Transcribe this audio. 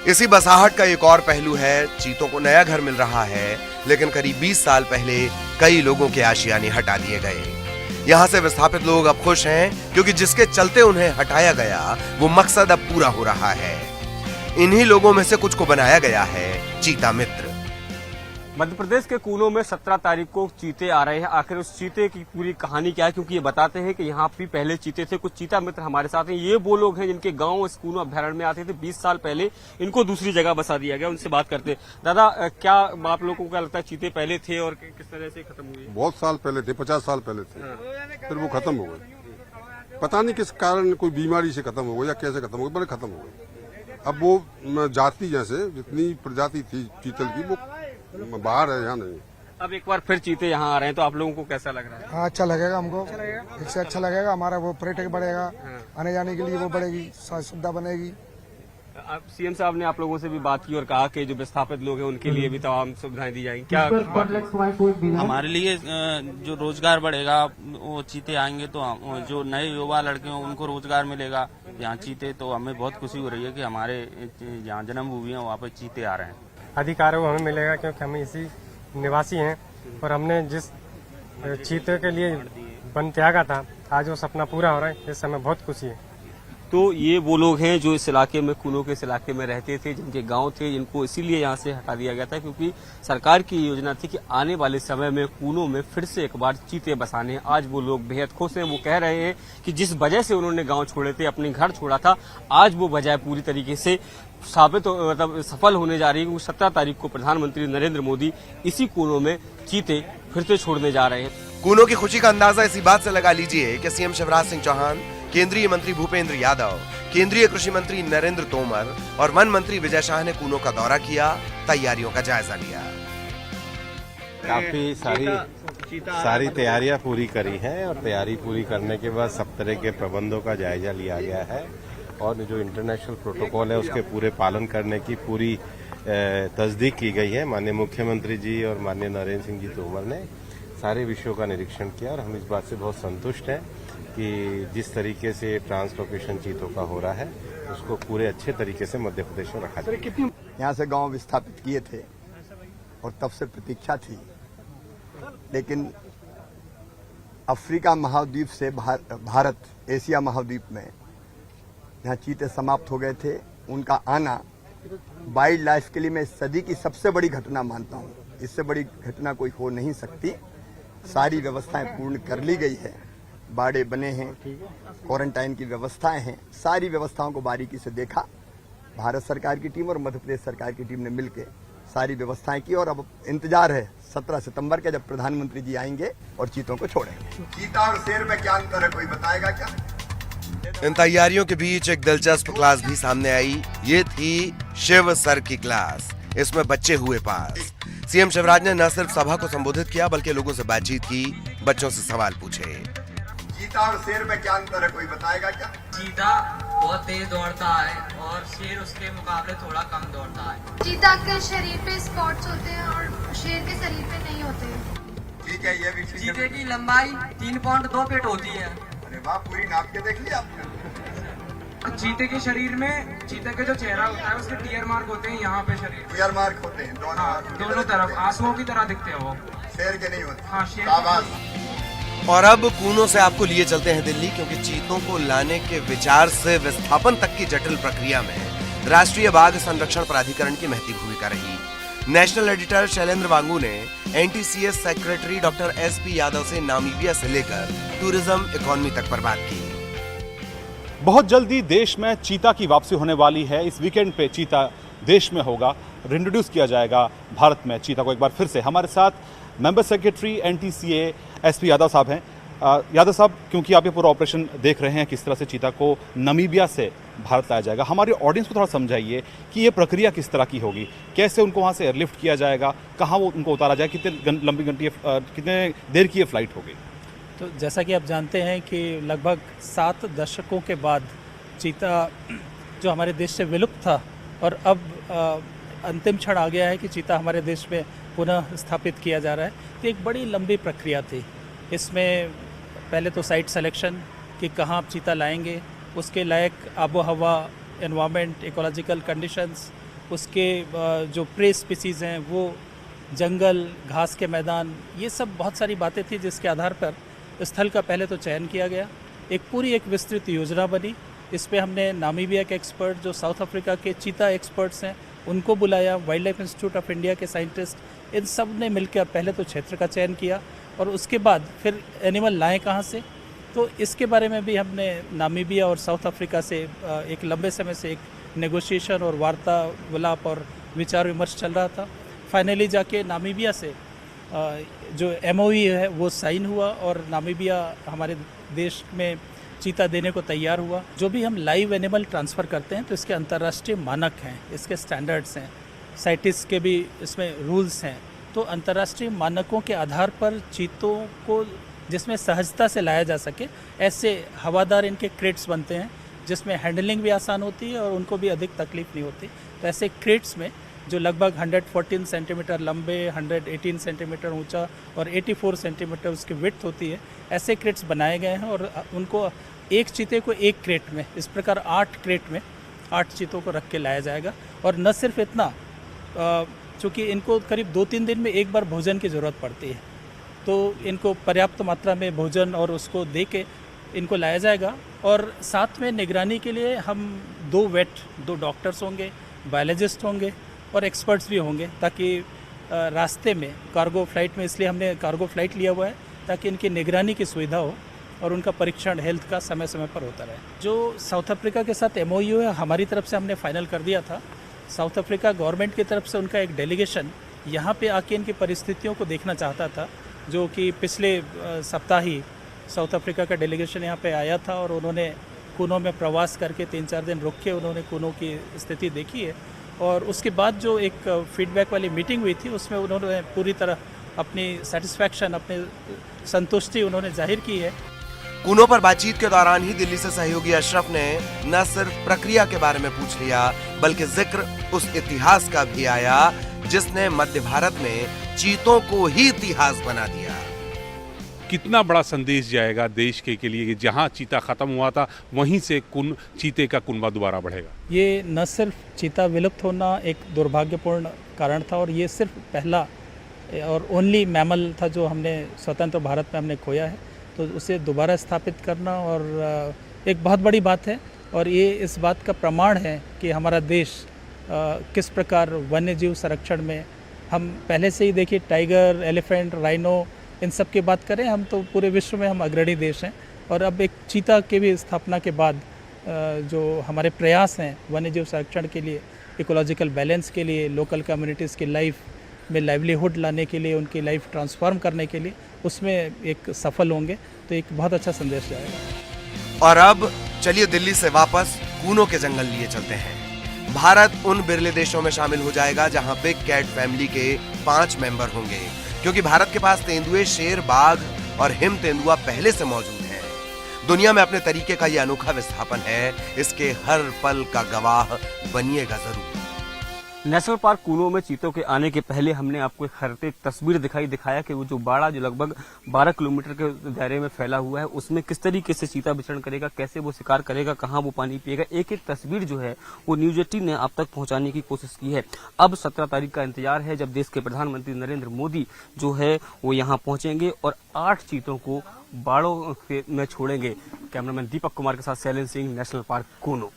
इसी बसाहट का एक और पहलू है, चीतों को नया घर मिल रहा है, लेकिन करीब 20 साल पहले कई लोगों के आशियाने हटा दिए गए। यहाँ से विस्थापित लोग अब खुश हैं क्योंकि जिसके चलते उन्हें हटाया गया वो मकसद अब पूरा हो रहा है। इन्हीं लोगों में से कुछ को बनाया गया है चीता मित्र। मध्य प्रदेश के कूनो में 17 तारीख को चीते आ रहे हैं। आखिर उस चीते की पूरी कहानी क्या है, क्योंकि ये बताते हैं कि यहाँ भी पहले चीते थे। कुछ चीता मित्र हमारे साथ हैं। ये वो लोग हैं जिनके गांव इस कूनो अभ्यारण्य में आते थे। 20 साल पहले इनको दूसरी जगह बसा दिया गया। उनसे बात करते हैं। दादा, क्या आप लोगों को क्या लगता है, चीते पहले थे और किस तरह से खत्म हुए? बहुत साल पहले थे, 50 साल पहले थे। फिर वो खत्म हो गए। पता नहीं किस कारण, कोई बीमारी से खत्म हो गए या कैसे खत्म हो गए, बड़े खत्म हो गए। अब वो जाति जैसे जितनी प्रजाति थी चीतल की, वो बाहर है, यहाँ नहीं। अब एक बार फिर चीते यहाँ आ रहे हैं, तो आप लोगों को कैसा लग रहा है? हाँ, अच्छा लगेगा हमको। इससे अच्छा लगेगा, हमारा वो पर्यटक बढ़ेगा। आने जाने के लिए वो बढ़ेगी, सुविधा बनेगी। सीएम साहब ने आप लोगों से भी बात की और कहा कि जो विस्थापित लोग हैं उनके लिए भी तमाम सुविधाएं दी जाएंगी। क्या हमारे लिए जो रोजगार बढ़ेगा, वो चीते आएंगे तो जो नए युवा लड़के हैं उनको रोजगार मिलेगा। यहाँ चीते, तो हमें बहुत खुशी हो रही है कि हमारे यहाँ जन्मभूमि है वहाँ पर चीते आ रहे हैं। अधिकार वो हमें मिलेगा क्योंकि हम इसी निवासी हैं और हमने जिस चीते के लिए वन त्यागा था, आज वो सपना पूरा हो रहा है। इस समय बहुत खुशी है। तो ये वो लोग हैं जो इस इलाके में, कूनो के इस इलाके में रहते थे, जिनके गांव थे, जिनको इसीलिए यहाँ से हटा दिया गया था क्योंकि सरकार की योजना थी कि आने वाले समय में कूनो में फिर से एक बार चीते बसाने हैं। आज वो लोग बेहद खुश हैं। वो कह रहे हैं कि जिस वजह से उन्होंने गांव छोड़े थे, अपने घर छोड़ा था, आज वो वजह पूरी तरीके से साबित मतलब सफल होने जा रही है। 17 तारीख को प्रधानमंत्री नरेंद्र मोदी इसी कूनो में चीते फिर से छोड़ने जा रहे हैं। कूनो की खुशी का अंदाजा इसी बात से लगा लीजिए कि सीएम शिवराज सिंह चौहान, केंद्रीय मंत्री भूपेंद्र यादव, केंद्रीय कृषि मंत्री नरेंद्र तोमर और वन मंत्री विजय शाह ने कूनो का दौरा किया, तैयारियों का जायजा लिया। काफी सारी तैयारियां पूरी करी हैं और तैयारी पूरी करने के बाद सब तरह के प्रबंधों का जायजा लिया गया है और जो इंटरनेशनल प्रोटोकॉल है उसके पूरे पालन करने की पूरी तस्दीक की गई है। माननीय मुख्यमंत्री जी और माननीय नरेंद्र सिंह जी तोमर ने सारे विषयों का निरीक्षण किया और हम इस बात से बहुत संतुष्ट हैं कि जिस तरीके से ट्रांसलोकेशन चीतों का हो रहा है उसको पूरे अच्छे तरीके से मध्य प्रदेश में रखा जाए। यहाँ से गांव विस्थापित किए थे और तब से प्रतीक्षा थी, लेकिन अफ्रीका महाद्वीप से भारत एशिया महाद्वीप में यहाँ चीते समाप्त हो गए थे। उनका आना वाइल्ड लाइफ के लिए मैं इस सदी की सबसे बड़ी घटना मानता हूँ। इससे बड़ी घटना कोई हो नहीं सकती। सारी व्यवस्थाएं पूर्ण कर ली गई है, बाड़े बने हैं, क्वारंटाइन की व्यवस्थाएं हैं। सारी व्यवस्थाओं को बारीकी से देखा। भारत सरकार की टीम और मध्य प्रदेश सरकार की टीम ने मिलकर सारी व्यवस्थाएं की और अब इंतजार है 17 सितंबर के, जब प्रधानमंत्री जी आएंगे और चीतों को छोड़ेंगे। चीता और शेर में क्या अंतर है, कोई बताएगा क्या? इन तैयारियों के बीच एक दिलचस्प क्लास भी सामने आई। ये थी शिव सर की क्लास। इसमें बच्चे हुए पास। सीएम शिवराज ने न सिर्फ सभा को संबोधित किया बल्कि लोगों से बातचीत की, बच्चों से सवाल पूछे। चीता और शेर में क्या अंतर है, कोई बताएगा क्या? चीता बहुत तेज दौड़ता है और शेर उसके मुकाबले थोड़ा कम दौड़ता है। चीता के शरीर पे स्पॉट्स होते हैं और शेर के शरीर पे नहीं होते। ठीक है, ये भी चीते की लंबाई 3.2 फीट होती है। अरे वाह, पूरी नाप के देख लिया आपने। चीते के शरीर में, चीते का जो चेहरा होता है उसके टीयर मार्क होते हैं यहाँ पे शरीर। टीयर मार्क होते हैं दोनों तरफ, आंसुओं की तरह दिखते हैं वो। शेर के नहीं होते। हाँ, शेर। और अब कूनो से आपको लिए चलते हैं दिल्ली, क्योंकि चीतों को लाने के विचार से विस्थापन तक की जटिल प्रक्रिया में राष्ट्रीय बाघ संरक्षण प्राधिकरण की महती भूमिका रही। नेशनल एडिटर शैलेंद्र वांगू ने एनटीसीएस सेक्रेटरी डॉक्टर एसपी यादव से नामीबिया से लेकर टूरिज्म इकोनॉमी तक पर बात की। बहुत जल्दी देश में चीता की वापसी होने वाली है। इस वीकेंड पे चीता देश में होगा, रिंट्रोड्यूस किया जाएगा भारत में चीता को एक बार फिर से। हमारे साथ member secretary NTCA SP Yadav साहब हैं। यादव साहब, क्योंकि आप ये पूरा ऑपरेशन देख रहे हैं किस तरह से चीता को नामीबिया से भारत लाया जाएगा, हमारे ऑडियंस को थोड़ा समझाइए कि ये प्रक्रिया किस तरह की होगी, कैसे उनको वहाँ से एयरलिफ्ट किया जाएगा, कहाँ वो उनको उतारा जाए, कितने देर की ये फ्लाइट होगी? तो जैसा कि आप जानते हैं कि लगभग 7 दशकों के बाद चीता जो हमारे देश से विलुप्त था और अब अंतिम क्षण आ गया है कि चीता हमारे देश में पुनः स्थापित किया जा रहा है। तो एक बड़ी लंबी प्रक्रिया थी। इसमें पहले तो साइट सिलेक्शन कि कहाँ आप चीता लाएंगे, उसके लायक आबो हवा, एनवायरनमेंट, इकोलॉजिकल कंडीशंस उसके जो प्रे स्पीसीज़ हैं वो, जंगल, घास के मैदान, ये सब बहुत सारी बातें थी जिसके आधार पर स्थल का पहले तो चयन किया गया। एक विस्तृत योजना बनी। इस पे हमने नामीबिया के एक्सपर्ट, जो साउथ अफ्रीका के चीता एक्सपर्ट्स हैं, उनको बुलाया, wild life institute of India के साइंटिस्ट, इन सब ने मिलकर पहले तो क्षेत्र का चयन किया और उसके बाद फिर एनिमल लाएँ कहाँ से। तो इसके बारे में भी हमने नामीबिया और साउथ अफ्रीका से एक लंबे समय से एक नेगोशिएशन और वार्तालाप और विचार विमर्श चल रहा था। फाइनली जाके नामीबिया से जो MOU है वो साइन हुआ और नामीबिया हमारे देश में चीता देने को तैयार हुआ। जो भी हम लाइव एनिमल ट्रांसफ़र करते हैं तो इसके अंतर्राष्ट्रीय मानक हैं, इसके स्टैंडर्ड्स हैं, साइटिस के भी इसमें रूल्स हैं। तो अंतर्राष्ट्रीय मानकों के आधार पर चीतों को जिसमें सहजता से लाया जा सके, ऐसे हवादार इनके क्रेट्स बनते हैं जिसमें हैंडलिंग भी आसान होती है और उनको भी अधिक तकलीफ नहीं होती। तो ऐसे क्रेट्स में जो लगभग 114 सेंटीमीटर लंबे, 118 सेंटीमीटर ऊंचा और 84 सेंटीमीटर उसकी विड्थ होती है, ऐसे क्रेट्स बनाए गए हैं और उनको एक चीते को एक क्रेट में, इस प्रकार 8 क्रेट में 8 चीतों को रख के लाया जाएगा। और न सिर्फ इतना, चूँकि इनको करीब 2-3 दिन में एक बार भोजन की ज़रूरत पड़ती है, तो इनको पर्याप्त मात्रा में भोजन और उसको दे के इनको लाया जाएगा। और साथ में निगरानी के लिए हम 2 डॉक्टर्स होंगे, बायोलॉजिस्ट होंगे और एक्सपर्ट्स भी होंगे, ताकि रास्ते में कार्गो फ्लाइट में, इसलिए हमने कार्गो फ्लाइट लिया हुआ है ताकि इनकी निगरानी की सुविधा हो और उनका परीक्षण हेल्थ का समय समय पर होता रहे। जो साउथ अफ्रीका के साथ MOU है, हमारी तरफ से हमने फाइनल कर दिया था। साउथ अफ्रीका गवर्नमेंट की तरफ से उनका एक डेलीगेशन यहाँ पे आके इनकी परिस्थितियों को देखना चाहता था, जो कि पिछले सप्ताह ही साउथ अफ्रीका का डेलीगेशन यहाँ पे आया था और उन्होंने कूनो में प्रवास करके 3-4 दिन रुक के उन्होंने कूनो की स्थिति देखी है। और उसके बाद जो एक फीडबैक वाली मीटिंग हुई थी उसमें उन्होंने पूरी तरह अपनी सेटिस्फैक्शन, अपनी संतुष्टि उन्होंने जाहिर की है। कूनो पर बातचीत के दौरान ही दिल्ली से सहयोगी अशरफ ने न सिर्फ प्रक्रिया के बारे में पूछ लिया, बल्कि जिक्र उस इतिहास का भी आया जिसने मध्य भारत में चीतों को ही इतिहास बना दिया। कितना बड़ा संदेश जाएगा देश के लिए कि जहां चीता खत्म हुआ था वहीं से चीते का कुनबा दोबारा बढ़ेगा। ये न सिर्फ चीता विलुप्त होना एक दुर्भाग्यपूर्ण कारण था और ये सिर्फ पहला और ओनली मैमल था जो हमने स्वतंत्र भारत में हमने खोया है, तो उसे दोबारा स्थापित करना और एक बहुत बड़ी बात है। और ये इस बात का प्रमाण है कि हमारा देश किस प्रकार वन्य जीव संरक्षण में, हम पहले से ही देखिए टाइगर, एलिफेंट, राइनो, इन सब की बात करें, हम तो पूरे विश्व में हम अग्रणी देश हैं। और अब एक चीता के भी स्थापना के बाद जो हमारे प्रयास हैं वन्य जीव संरक्षण के लिए, इकोलॉजिकल बैलेंस के लिए, लोकल कम्युनिटीज़ की लाइफ में लाइवलीहुड लाने के लिए, उनकी लाइफ ट्रांसफॉर्म करने के लिए, उसमें एक सफल होंगे, तो एक बहुत अच्छा संदेश जाएगा। और अब चलिए दिल्ली से वापस कूनो के जंगल लिए चलते हैं। भारत उन बिरले देशों में शामिल हो जाएगा जहां बिग कैट फैमिली के 5 मेंबर होंगे, क्योंकि भारत के पास तेंदुए, शेर, बाघ और हिम तेंदुआ पहले से मौजूद हैं। दुनिया में अपने तरीके का ये अनोखा विस्थापन है, इसके हर पल का गवाह बनिएगा जरूर। नेशनल पार्क कूनो में चीतों के आने के पहले हमने आपको एक हैरत तस्वीर दिखाया कि वो जो बाड़ा जो लगभग 12 किलोमीटर के दायरे में फैला हुआ है, उसमें किस तरीके से चीता विचरण करेगा, कैसे वो शिकार करेगा, कहाँ वो पानी पिएगा, एक एक तस्वीर जो है वो न्यूज 18 ने आप तक पहुंचाने की कोशिश की है। अब 17 तारीख का इंतजार है जब देश के प्रधानमंत्री नरेंद्र मोदी जो है वो यहाँ पहुंचेंगे और 8 चीतों को बाड़ों में छोड़ेंगे। कैमरामैन दीपक कुमार के साथ शैलेंद्र सिंह, नेशनल पार्क कूनो।